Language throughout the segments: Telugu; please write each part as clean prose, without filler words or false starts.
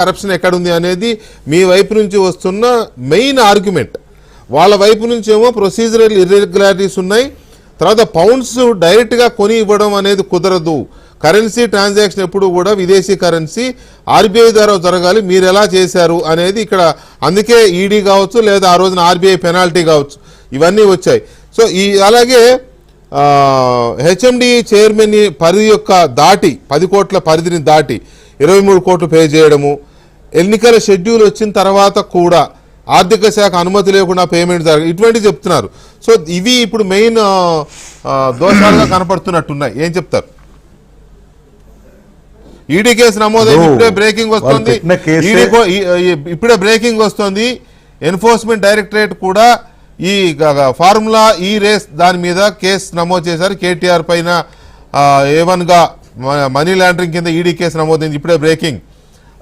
కరప్షన్ ఎక్కడుంది అనేది మీ వైపు నుంచి వస్తున్న మెయిన్ ఆర్గ్యుమెంట్. వాళ్ళ వైపు నుంచి ఏమో ప్రొసీజరల్ ఇర్రెగ్యులారిటీస్ ఉన్నాయి, తర్వాత పౌండ్స్ డైరెక్ట్గా కొని ఇవ్వడం అనేది కుదరదు, కరెన్సీ ట్రాన్సాక్షన్ ఎప్పుడు కూడా విదేశీ కరెన్సీ ఆర్బీఐ ద్వారా జరగాలి, మీరు ఎలా చేశారు అనేది ఇక్కడ. అందుకే ఈడీ కావచ్చు లేదా ఆ రోజున ఆర్బీఐ పెనాల్టీ కావచ్చు, ఇవన్నీ వచ్చాయి. సో అలాగే హెచ్ఎండి చైర్మన్ పరిధి యొక్క దాటి 10 కోట్ల పరిధిని దాటి 23 కోట్లు పే చేయడము, ఎన్నికల షెడ్యూల్ వచ్చిన తర్వాత కూడా ఆర్థిక శాఖ అనుమతి లేకుండా పేమెంట్ జరగ, ఇటువంటివి చెప్తున్నారు. సో ఇవి ఇప్పుడు మెయిన్ దోషాలుగా కనపడుతున్నట్టున్నాయి. ఏం చెప్తారు? ఈడీ కేసు నమోదైంది, ఇప్పుడే బ్రేకింగ్ వస్తుంది. ఇప్పుడే బ్రేకింగ్ వస్తుంది. ఎన్ఫోర్స్మెంట్ డైరెక్టరేట్ కూడా ఈ ఫార్ములా ఈ రేస్ దాని మీద కేసు నమోదు చేశారు. కేటీఆర్ పైన A1 గా మనీ లాండరింగ్ కింద ఈడీ కేసు నమోదైంది. ఇప్పుడే బ్రేకింగ్,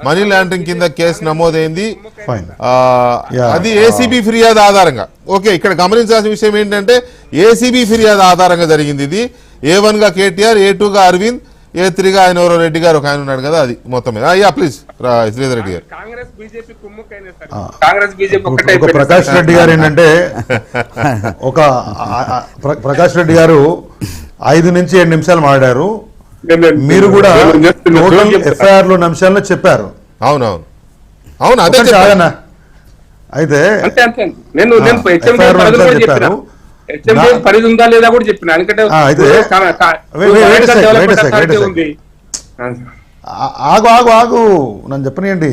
మనీ లాండరింగ్ కింద కేసు నమోదైంది. అది ఏసీబీ ఫిర్యాదు ఆధారంగా. ఓకే, ఇక్కడ గమనించాల్సిన విషయం ఏంటంటే ఏసీబీ ఫిర్యాదు ఆధారంగా జరిగింది. ఇది A1 గా కేటీఆర్, A2 గా అరవింద్, A3 గా ఆయన ఎవరో రెడ్డి గారు ఒక ఆయన ఉన్నాడు కదా, అది మొత్తం మీద. అయ్యా ప్లీజ్ శ్రీధర్ రెడ్డి గారు. ప్రకాష్ రెడ్డి గారు ఏంటంటే ప్రకాష్ రెడ్డి గారు 5 నుంచి 7 నిమిషాలు మాట్లాడారు. మీరు కూడా ఎఫ్ఐఆర్ లో నిమిషాలను చెప్పారు. అవునవును అవును, అదే అయితే పరిధి ఉందా లేదా కూడా చెప్పిన. ఆగు ఆగు ఆగు నన్ను చెప్పనియండి.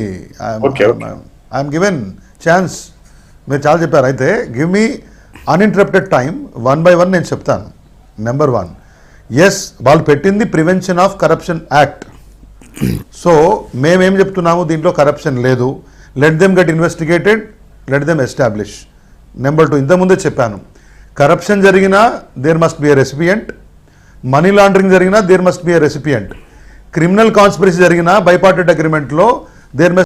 I'm given chance. మీరు చాలా చెప్పారు. అయితే give me uninterrupted time, 1 by 1 నేను చెప్తాను. నెంబర్ 1, ఎస్ వాళ్ళు పెట్టింది prevention of corruption act. So మేమేం చెప్తున్నాము, దీంట్లో కరప్షన్ లేదు, let them get investigated, let them establish. Number 2, ఇంతకుముందే చెప్పాను, కరప్షన్ జరిగినా there must be a recipient, money laundering జరిగినా there must be a recipient, criminal conspiracy జరిగినా బైపార్టెడ్ అగ్రిమెంట్లో దేర్ మస్ట్